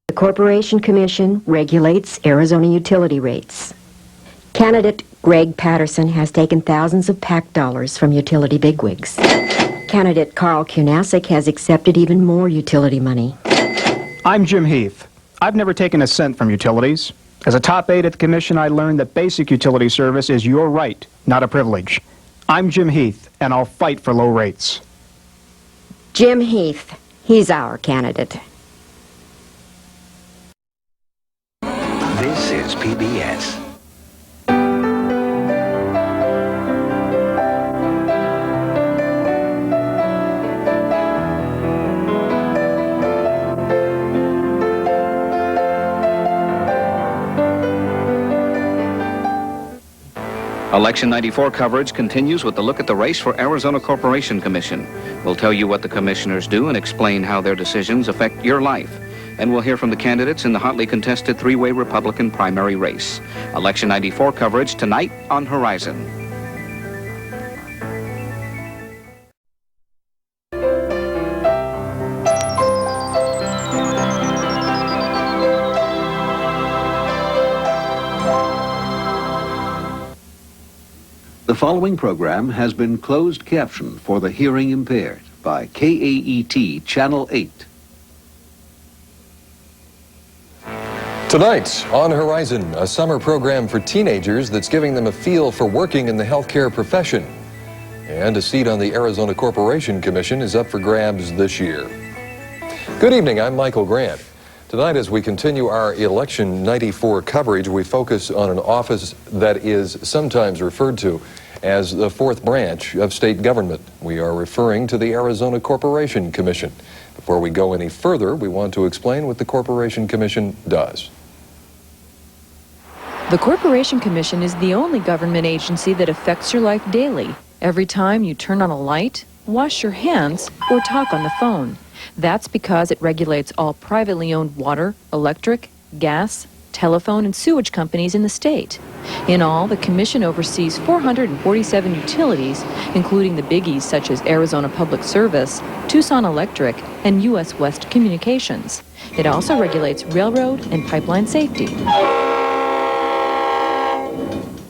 The Corporation Commission regulates Arizona utility rates. Candidate Greg Patterson has taken thousands of PAC dollars from utility bigwigs. Candidate Carl Kunasik has accepted even more utility money. I'm Jim Heath. I've never taken a cent from utilities. As a top aide at the Commission, I learned that basic utility service is your right, not a privilege. I'm Jim Heath, and I'll fight for low rates. Jim Heath, he's our candidate. This is PBS. Election 94 coverage continues with the look at the race for Arizona Corporation Commission. We'll tell you what the commissioners do and explain how their decisions affect your life. And we'll hear from the candidates in the hotly contested three-way Republican primary race. Election 94 coverage tonight on Horizon. The following program has been closed captioned for the hearing impaired by KAET Channel 8. Tonight on Horizon, a summer program for teenagers that's giving them a feel for working in the healthcare profession. And a seat on the Arizona Corporation Commission is up for grabs this year. Good evening, I'm Michael Grant. Tonight, as we continue our Election 94 coverage, we focus on an office that is sometimes referred to as the fourth branch of state government. We are referring to the Arizona Corporation Commission. Before we go any further, we want to explain what the Corporation Commission does. The Corporation Commission is the only government agency that affects your life daily. Every time you turn on a light, wash your hands, or talk on the phone. That's because it regulates all privately owned water, electric, gas, telephone, and sewage companies in the state. In all, the Commission oversees 447 utilities, including the biggies such as Arizona Public Service, Tucson Electric, and U.S. West Communications. It also regulates railroad and pipeline safety.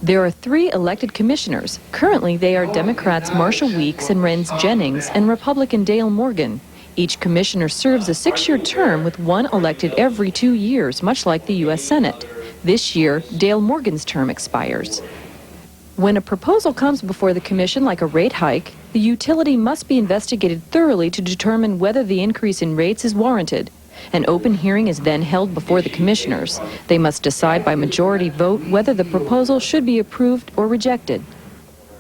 There are 3 elected commissioners. Currently, they are Democrats Marshall Weeks and Renz Jennings and Republican Dale Morgan. Each commissioner serves a 6-year term with one elected every 2 years, much like the U.S. Senate. This year, Dale Morgan's term expires. When a proposal comes before the commission, like a rate hike, the utility must be investigated thoroughly to determine whether the increase in rates is warranted. An open hearing is then held before the commissioners. They must decide by majority vote whether the proposal should be approved or rejected.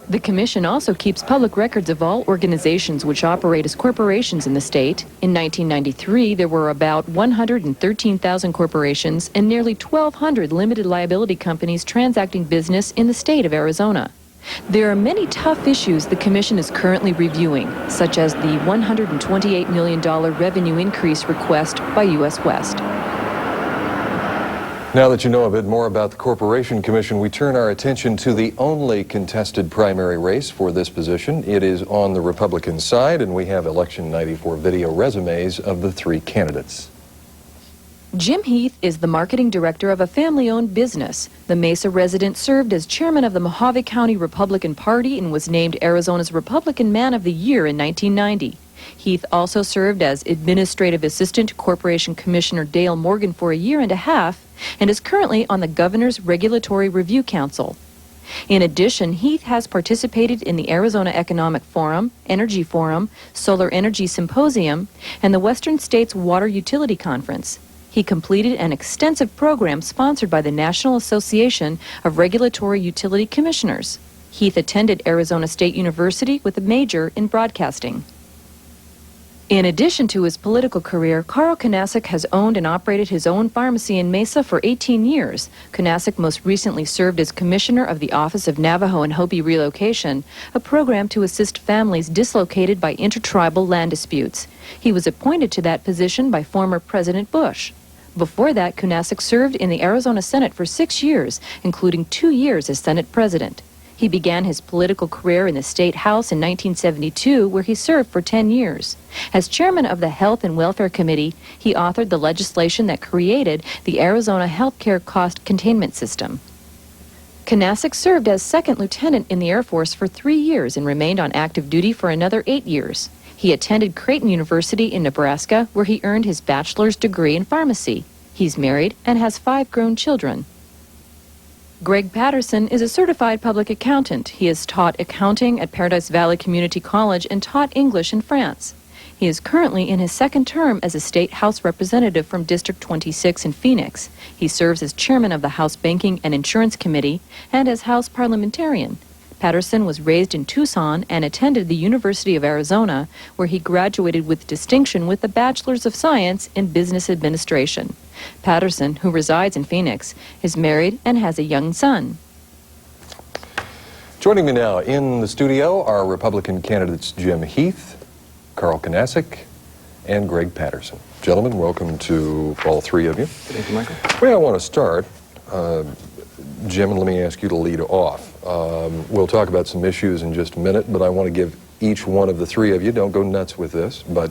The Commission also keeps public records of all organizations which operate as corporations in the state. In 1993, there were about 113,000 corporations and nearly 1,200 limited liability companies transacting business in the state of Arizona. There are many tough issues the Commission is currently reviewing, such as the $128 million revenue increase request by U.S. West. Now that you know a bit more about the Corporation Commission, we turn our attention to the only contested primary race for this position. It is on the Republican side, and we have Election 94 video resumes of the 3 candidates. Jim Heath is the marketing director of a family-owned business. The Mesa resident served as chairman of the Mojave County Republican Party and was named Arizona's Republican Man of the Year in 1990. Heath also served as administrative assistant to Corporation Commissioner Dale Morgan for a year and a half and is currently on the Governor's Regulatory Review Council. In addition, Heath has participated in the Arizona Economic Forum, Energy Forum, Solar Energy Symposium, and the Western States Water Utility Conference. He completed an extensive program sponsored by the National Association of Regulatory Utility Commissioners. Heath attended Arizona State University with a major in broadcasting. In addition to his political career, Carl Kunasik has owned and operated his own pharmacy in Mesa for 18 years. Kunasik most recently served as commissioner of the Office of Navajo and Hopi Relocation, a program to assist families dislocated by intertribal land disputes. He was appointed to that position by former President Bush. Before that, Kunasik served in the Arizona Senate for 6 years, including 2 years as Senate President. He began his political career in the State House in 1972, where he served for 10 years. As chairman of the Health and Welfare Committee, he authored the legislation that created the Arizona Healthcare Cost Containment System. Knasik served as second lieutenant in the Air Force for 3 years and remained on active duty for another 8 years. He attended Creighton University in Nebraska, where he earned his bachelor's degree in pharmacy. He's married and has 5 grown children. Greg Patterson is a certified public accountant. He has taught accounting at Paradise Valley Community College and taught English in France. He is currently in his second term as a State House representative from District 26 in Phoenix. He serves as chairman of the House Banking and Insurance Committee and as House parliamentarian. Patterson was raised in Tucson and attended the University of Arizona, where he graduated with distinction with a Bachelor's of Science in Business Administration. Patterson, who resides in Phoenix, is married and has a young son. Joining me now in the studio are Republican candidates Jim Heath, Carl Knasik, and Greg Patterson. Gentlemen, welcome to all 3 of you. Thank you, Michael. Where I want to start, Jim, and let me ask you to lead off. We'll talk about some issues in just a minute, but I want to give each one of the 3 of you, don't go nuts with this, but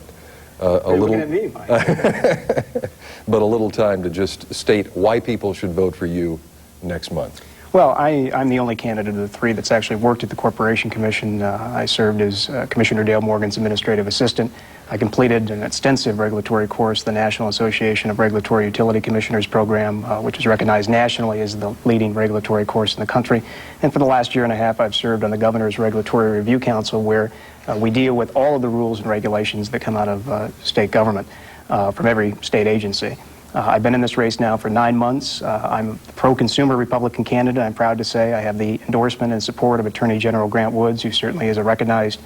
a little, looking at me, Mike. but a little time to just state why people should vote for you next month. Well, I'm the only candidate of the 3 that's actually worked at the Corporation Commission. I served as Commissioner Dale Morgan's administrative assistant. I completed an extensive regulatory course, the National Association of Regulatory Utility Commissioners program, which is recognized nationally as the leading regulatory course in the country. And for the last year and a half, I've served on the Governor's Regulatory Review Council, where we deal with all of the rules and regulations that come out of state government from every state agency. I've been in this race now for 9 months. I'm a pro-consumer Republican candidate. I'm proud to say I have the endorsement and support of Attorney General Grant Woods, who certainly is a recognized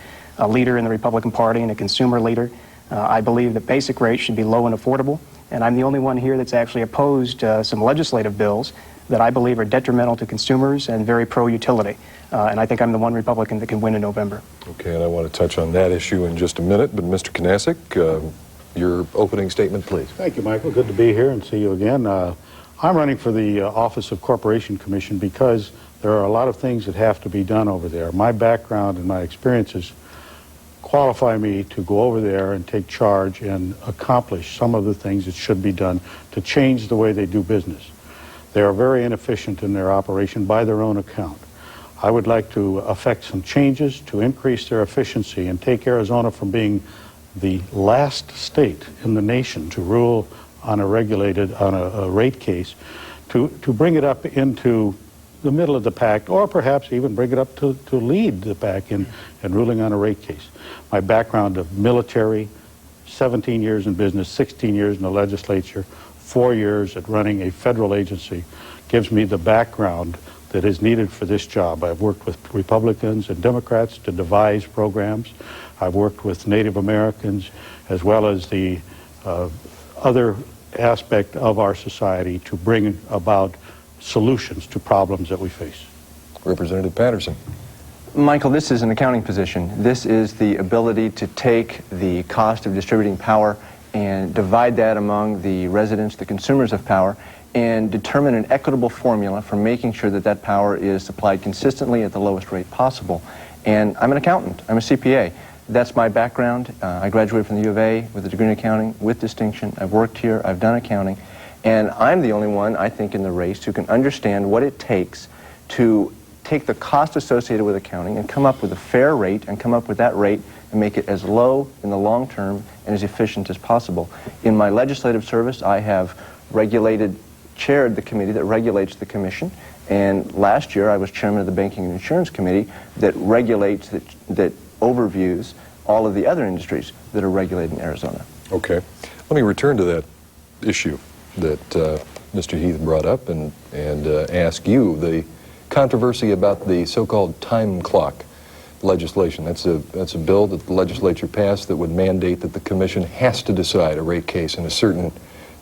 leader in the Republican Party and a consumer leader. I believe that basic rates should be low and affordable, and I'm the only one here that's actually opposed some legislative bills that I believe are detrimental to consumers and very pro-utility. And I think I'm the one Republican that can win in November. Okay, and I want to touch on that issue in just a minute, but Mr. Knasik, your opening statement, please. Thank you, Michael. Good to be here and see you again. I'm running for the Office of Corporation Commission because there are a lot of things that have to be done over there. My background and my experiences qualify me to go over there and take charge and accomplish some of the things that should be done to change the way they do business. They are very inefficient in their operation by their own account. I would like to effect some changes to increase their efficiency and take Arizona from being the last state in the nation to rule on a rate case, to bring it up into the middle of the pack, or perhaps even bring it up to lead the pack in ruling on a rate case. My background of military, 17 years in business, 16 years in the legislature, 4 years at running a federal agency, gives me the background that is needed for this job. I've worked with Republicans and Democrats to devise programs. I've worked with Native Americans as well as the other aspect of our society to bring about solutions to problems that we face. Representative Patterson. Michael, this is an accounting position. This is the ability to take the cost of distributing power and divide that among the residents, the consumers of power, and determine an equitable formula for making sure that that power is supplied consistently at the lowest rate possible. And I'm an accountant. I'm a CPA. That's my background. I graduated from the U of A with a degree in accounting with distinction. I've worked here. I've done accounting. And I'm the only one, I think, in the race who can understand what it takes to take the cost associated with accounting and come up with a fair rate and come up with that rate and make it as low in the long term and as efficient as possible. In my legislative service, I have chaired the committee that regulates the commission, and last year I was chairman of the Banking and Insurance Committee that regulates, that overviews all of the other industries that are regulated in Arizona. Okay. Let me return to that issue that Mr. Heath brought up and ask you the controversy about the so-called time clock legislation. That's a bill that the legislature passed that would mandate that the commission has to decide a rate case in a certain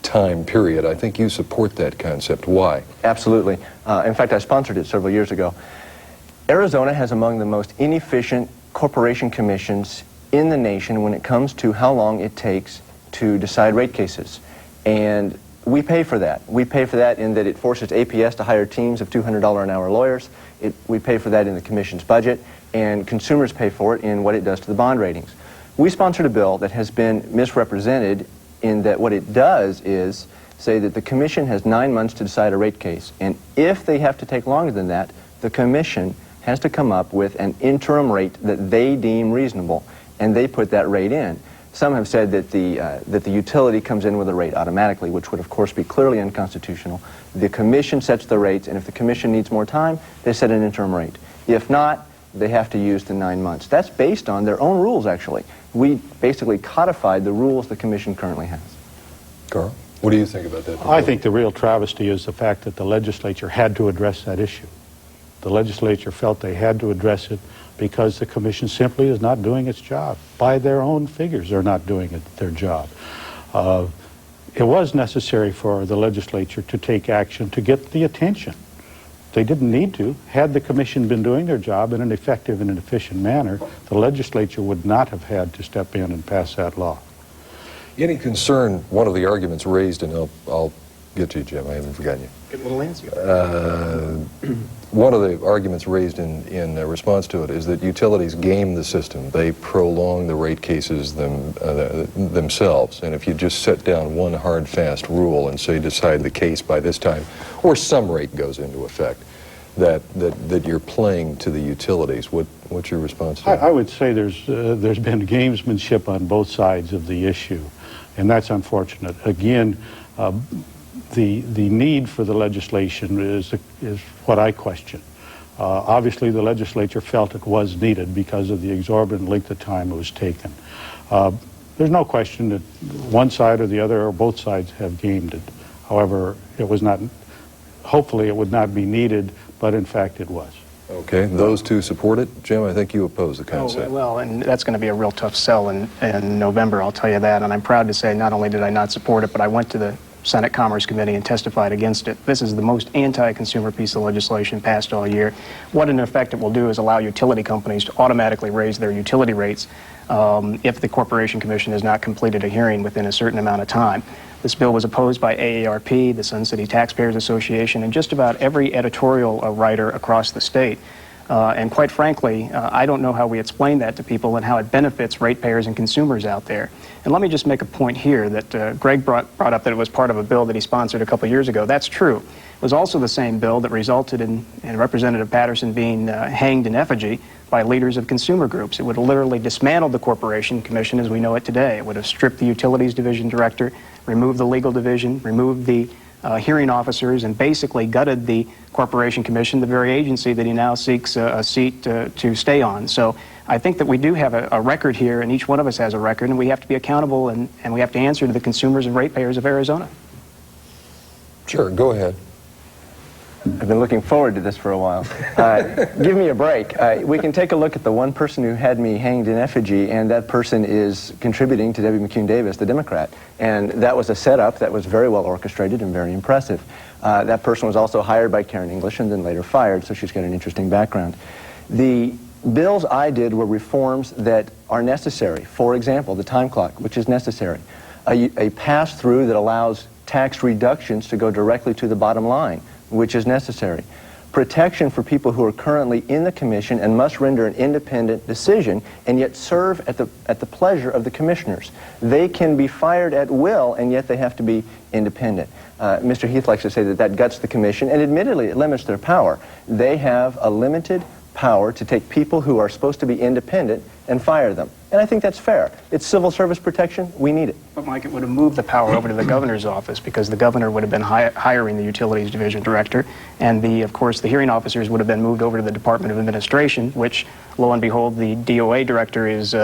time period. I think you support that concept. Why? Absolutely. In fact, I sponsored it several years ago. Arizona has among the most inefficient corporation commissions in the nation when it comes to how long it takes to decide rate cases. And we We pay for that. We pay for that in that it forces APS to hire teams of $200 an hour lawyers. We pay for that in the Commission's budget, and consumers pay for it in what it does to the bond ratings. We sponsored a bill that has been misrepresented in that what it does is say that the Commission has 9 months to decide a rate case, and if they have to take longer than that, the Commission has to come up with an interim rate that they deem reasonable, and they put that rate in. Some have said that the utility comes in with a rate automatically, which would of course be clearly unconstitutional. The Commission sets the rates, and if the Commission needs more time, they set an interim rate. If not, they have to use the 9 months. That's based on their own rules, actually. We basically codified the rules the Commission currently has. Carl, what do you think about that? I think the real travesty is the fact that the legislature had to address that issue. The legislature felt they had to address it because the Commission simply is not doing its job. By their own figures, they're not doing their job. It was necessary for the legislature to take action to get the attention. They didn't need to. Had the Commission been doing their job in an effective and an efficient manner, the legislature would not have had to step in and pass that law. Any concern, one of the arguments raised, and I'll get to you, Jim, I haven't forgotten you. Good little answer. One of the arguments raised in response to it is that utilities game the system. They prolong the rate cases themselves. And if you just set down one hard, fast rule and say decide the case by this time, or some rate goes into effect, that you're playing to the utilities. What's your response to that? I would say there's been gamesmanship on both sides of the issue, and that's unfortunate. Again, the need for the legislation is what I question. Obviously, the legislature felt it was needed because of the exorbitant length of time it was taken. There's no question that one side or the other or both sides have gamed it. However, it was not, hopefully it would not be needed, but in fact it was. Okay, those two support it. Jim, I think you oppose the concept. Oh, well, and that's going to be a real tough sell in November, I'll tell you that. And I'm proud to say not only did I not support it, but I went to the Senate Commerce Committee and testified against it. This is the most anti-consumer piece of legislation passed all year. What in effect it will do is allow utility companies to automatically raise their utility rates if the Corporation Commission has not completed a hearing within a certain amount of time. This bill was opposed by AARP, the Sun City Taxpayers Association, and just about every editorial writer across the state. And quite frankly, I don't know how we explain that to people and how it benefits ratepayers and consumers out there. And let me just make a point here that Greg brought up that it was part of a bill that he sponsored a couple years ago. That's true. It was also the same bill that resulted in Representative Patterson being hanged in effigy by leaders of consumer groups. It would have literally dismantled the Corporation Commission as we know it today. It would have stripped the Utilities Division Director, removed the Legal Division, removed the hearing officers, and basically gutted the Corporation Commission, the very agency that he now seeks a seat to stay on. So I think that we do have a record here, and each one of us has a record, and we have to be accountable, and we have to answer to the consumers and ratepayers of Arizona. Sure, go ahead. I've been looking forward to this for a while. Give me a break. We can take a look at the one person who had me hanged in effigy, and that person is contributing to Debbie McCune Davis, the Democrat. And that was a setup that was very well orchestrated and very impressive. That person was also hired by Karen English and then later fired, so she's got an interesting background. The bills I did were reforms that are necessary. For example, the time clock, which is necessary. A pass-through that allows tax reductions to go directly to the bottom line, which is necessary. Protection for people who are currently in the commission and must render an independent decision and yet serve at the pleasure of the commissioners. They can be fired at will, and yet they have to be independent. Mr. Heath likes to say that that guts the commission, and admittedly it limits their power. They have a limited power to take people who are supposed to be independent and fire them. And I think that's fair. It's civil service protection. We need it. But Mike, it would have moved the power over to the governor's office because the governor would have been hiring the Utilities Division Director, and of course, the hearing officers would have been moved over to the Department of Administration, which, lo and behold, the DOA Director is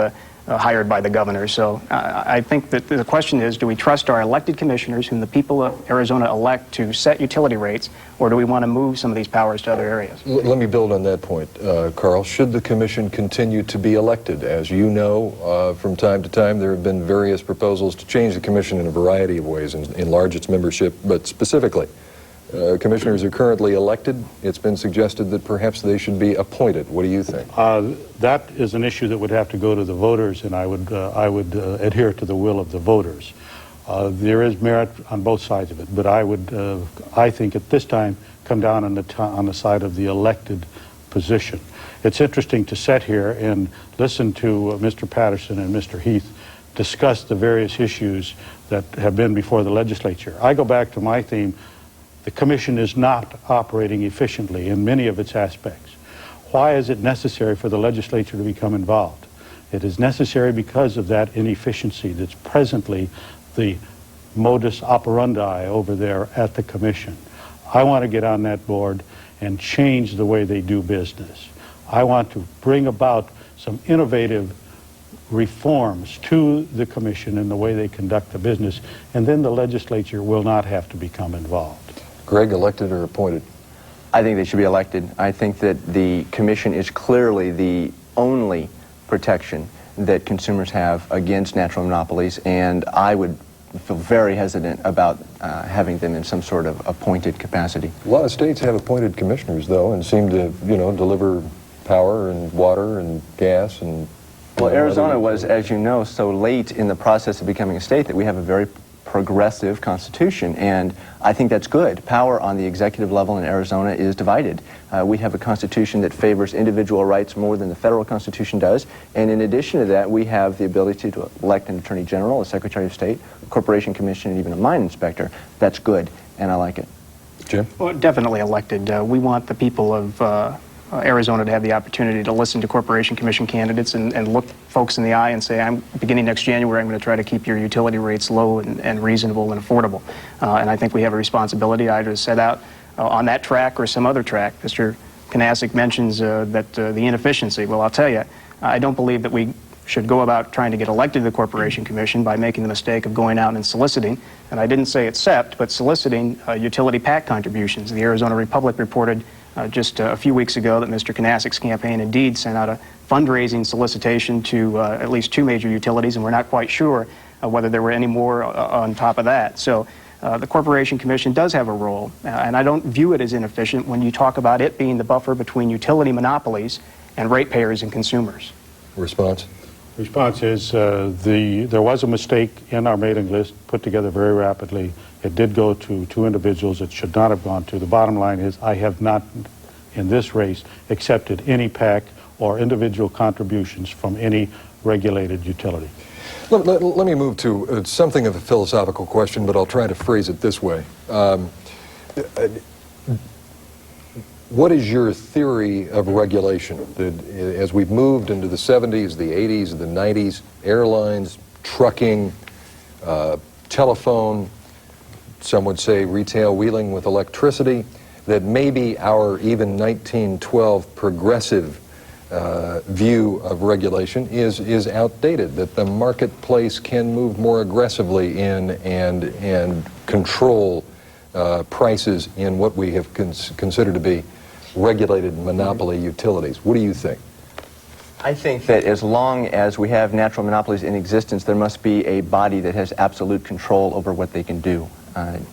hired by the governor. So I think that the question is, do we trust our elected commissioners, whom the people of Arizona elect to set utility rates, or do we want to move some of these powers to other areas? Let me build on that point, Carl. Should the commission continue to be elected? As you know, from time to time there have been various proposals to change the commission in a variety of ways and enlarge its membership, but specifically, commissioners are currently elected. It's been suggested that perhaps they should be appointed. What do you think? That is an issue that would have to go to the voters, and I would adhere to the will of the voters. There is merit on both sides of it, but I would, I think at this time, come down on the side of the elected position. It's interesting to sit here and listen to Mr. Patterson and Mr. Heath discuss the various issues that have been before the legislature. I go back to my theme: the commission is not operating efficiently in many of its aspects. Why is it necessary for the legislature to become involved? It is necessary because of that inefficiency that's presently the modus operandi over there at the commission. I want to get on that board and change the way they do business. I want to bring about some innovative reforms to the commission in the way they conduct the business, and then the legislature will not have to become involved. Greg, elected or appointed? I think they should be elected. I think that the commission is clearly the only protection that consumers have against natural monopolies, and I would feel very hesitant about having them in some sort of appointed capacity. A lot of states have appointed commissioners, though, and seem to, deliver power and water and gas and... Well, Arizona was, as you know, so late in the process of becoming a state that we have a very progressive constitution, and I think that's good. Power on the executive level in Arizona is divided. We have a constitution that favors individual rights more than the federal constitution does, and in addition to that, we have the ability to elect an attorney general, a secretary of state, a corporation commission, and even a mine inspector. That's good, and I like it. Jim? Well, definitely elected. We want the people of Arizona to have the opportunity to listen to Corporation Commission candidates and look folks in the eye and say, beginning next January, I'm going to try to keep your utility rates low and reasonable and affordable. And I think we have a responsibility either to set out on that track or some other track. Mr. Kanasik mentions that the inefficiency. Well, I'll tell you, I don't believe that we should go about trying to get elected to the Corporation Commission by making the mistake of going out and soliciting, and I didn't say accept, but soliciting utility PAC contributions. The Arizona Republic reported just a few weeks ago that Mr. Kanasik's campaign indeed sent out a fundraising solicitation to at least 2 major utilities, and we're not quite sure whether there were any more on top of that. So the Corporation Commission does have a role, and I don't view it as inefficient when you talk about it being the buffer between utility monopolies and ratepayers and consumers. Response? Response is there was a mistake in our mailing list put together very rapidly. It did go to 2 individuals it should not have gone to. The bottom line is I have not, in this race, accepted any PAC or individual contributions from any regulated utility. Let me move to something of a philosophical question, but I'll try to phrase it this way. What is your theory of regulation? As we've moved into the 70s, the 80s, the 90s, airlines, trucking, telephone, some would say retail wheeling with electricity, that maybe our even 1912 progressive view of regulation is outdated, that the marketplace can move more aggressively in and control prices in what we have considered to be regulated monopoly utilities. What do you think? I think that as long as we have natural monopolies in existence, there must be a body that has absolute control over what they can do.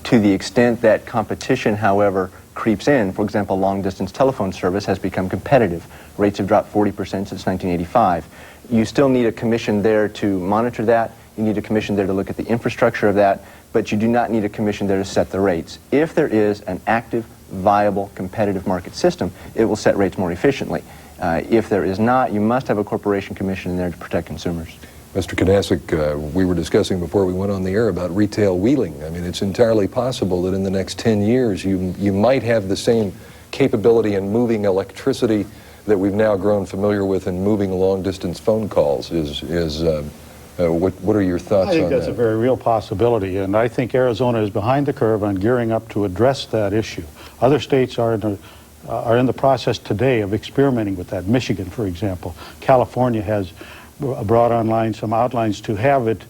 To the extent that competition, however, creeps in, for example, long-distance telephone service has become competitive. Rates have dropped 40% since 1985. You still need a commission there to monitor that. You need a commission there to look at the infrastructure of that, but you do not need a commission there to set the rates. If there is an active, viable, competitive market system, it will set rates more efficiently. If there is not, you must have a corporation commission in there to protect consumers. Mr. Kanasik, we were discussing before we went on the air about retail wheeling. I mean, it's entirely possible that in the next 10 years you might have the same capability in moving electricity that we've now grown familiar with in moving long-distance phone calls. What are your thoughts on that? I think that's a very real possibility, and I think Arizona is behind the curve on gearing up to address that issue. Other states are in the process today of experimenting with that. Michigan, for example. California has brought online some outlines to have it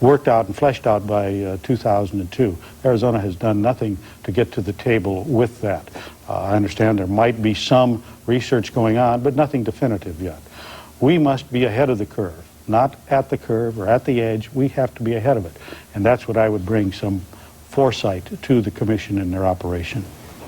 worked out and fleshed out by 2002. Arizona has done nothing to get to the table with that. I understand there might be some research going on, but nothing definitive yet. We must be ahead of the curve, not at the curve or at the edge. We have to be ahead of it, and that's what I would bring some foresight to the commission in their operation.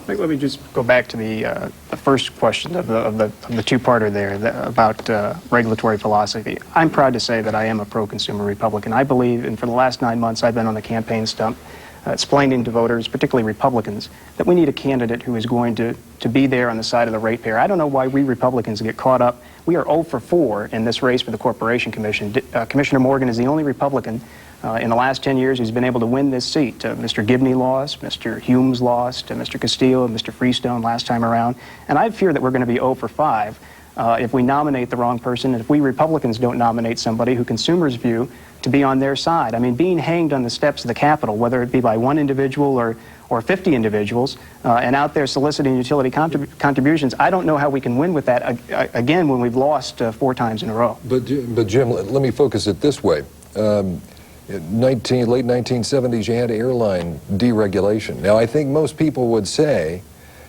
Let me just go back to the first question of the two-parter there about regulatory philosophy. I'm proud to say that I am a pro-consumer Republican. I believe, and for the last 9 months I've been on the campaign stump explaining to voters, particularly Republicans, that we need a candidate who is going to be there on the side of the ratepayer. I don't know why we Republicans get caught up. We are 0 for 4 in this race for the Corporation Commission. Commissioner Morgan is the only Republican in the last 10 years who's been able to win this seat. Mr. Gibney lost, Mr. Humes lost, Mr. Castillo and Mr. Freestone last time around. And I fear that we're going to be 0 for 5 if we nominate the wrong person, and if we Republicans don't nominate somebody who consumers view to be on their side. I mean, being hanged on the steps of the Capitol, whether it be by one individual or 50 individuals, and out there soliciting utility contributions, I don't know how we can win with that again when we've lost 4 times in a row. But Jim, let me focus it this way. Late 1970s, you had airline deregulation. Now, I think most people would say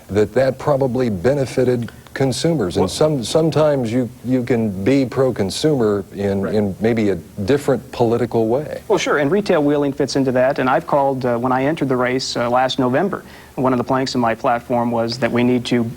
that probably benefited consumers, and sometimes you can be pro-consumer in maybe a different political way. Well, sure, and retail wheeling fits into that, and I've called, when I entered the race last November, one of the planks in my platform was that we need to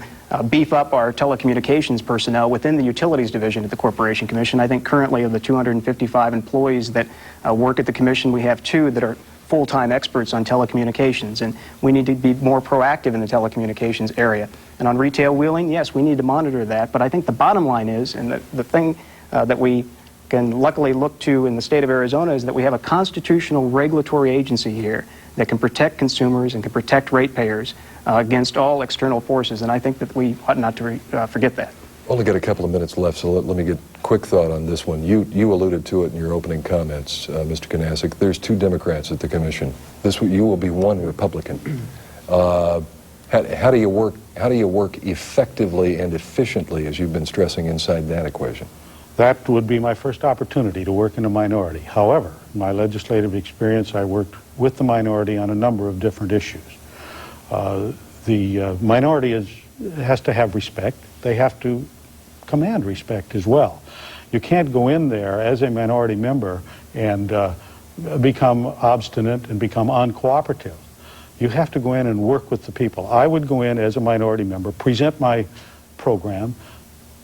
beef up our telecommunications personnel within the Utilities Division at the Corporation Commission. I think currently of the 255 employees that work at the Commission, we have 2 that are full-time experts on telecommunications, and we need to be more proactive in the telecommunications area. And on retail wheeling, yes, we need to monitor that, but I think the bottom line is, and the thing that we can luckily look to in the state of Arizona, is that we have a constitutional regulatory agency here that can protect consumers and can protect ratepayers against all external forces, and I think that we ought not to forget that. Only got a couple of minutes left, so let me get a quick thought on this one. You alluded to it in your opening comments, Mr. Kanasik. There's 2 Democrats at the commission. You will be 1 Republican. How do you work effectively and efficiently, as you've been stressing, inside that equation? That would be my first opportunity to work in a minority. However, in my legislative experience, I worked with the minority on a number of different issues. The minority has to have respect. They have to command respect as well. You can't go in there as a minority member and become obstinate and become uncooperative. You have to go in and work with the people. I would go in as a minority member, present my program,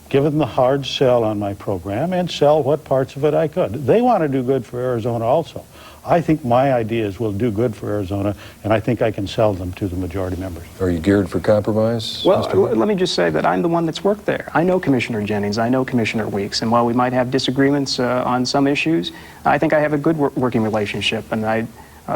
give them the hard sell on my program, and sell what parts of it I could. They want to do good for Arizona also. I think my ideas will do good for Arizona, and I think I can sell them to the majority members. Are you geared for compromise? Well, let me just say that I'm the one that's worked there. I know Commissioner Jennings, I know Commissioner Weeks, and while we might have disagreements on some issues, I think I have a good working relationship, and I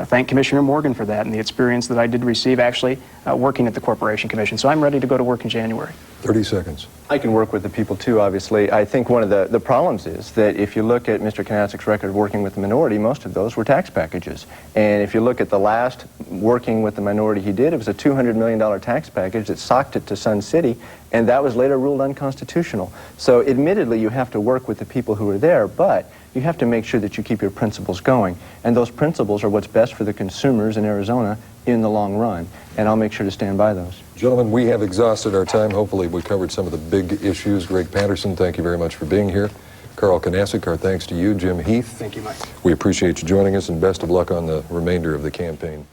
thank Commissioner Morgan for that and the experience that I did receive actually working at the Corporation Commission. So I'm ready to go to work in January. 30 seconds. I can work with the people too, obviously. I think one of the problems is that if you look at Mr. Kanasik's record of working with the minority, most of those were tax packages. And if you look at the last working with the minority he did, it was a $200 million tax package that socked it to Sun City, and that was later ruled unconstitutional. So admittedly, you have to work with the people who are there, but you have to make sure that you keep your principles going. And those principles are what's best for the consumers in Arizona in the long run. And I'll make sure to stand by those. Gentlemen, we have exhausted our time. Hopefully we covered some of the big issues. Greg Patterson, thank you very much for being here. Carl Kanasik, our thanks to you. Jim Heath. Thank you, Mike. We appreciate you joining us, and best of luck on the remainder of the campaign.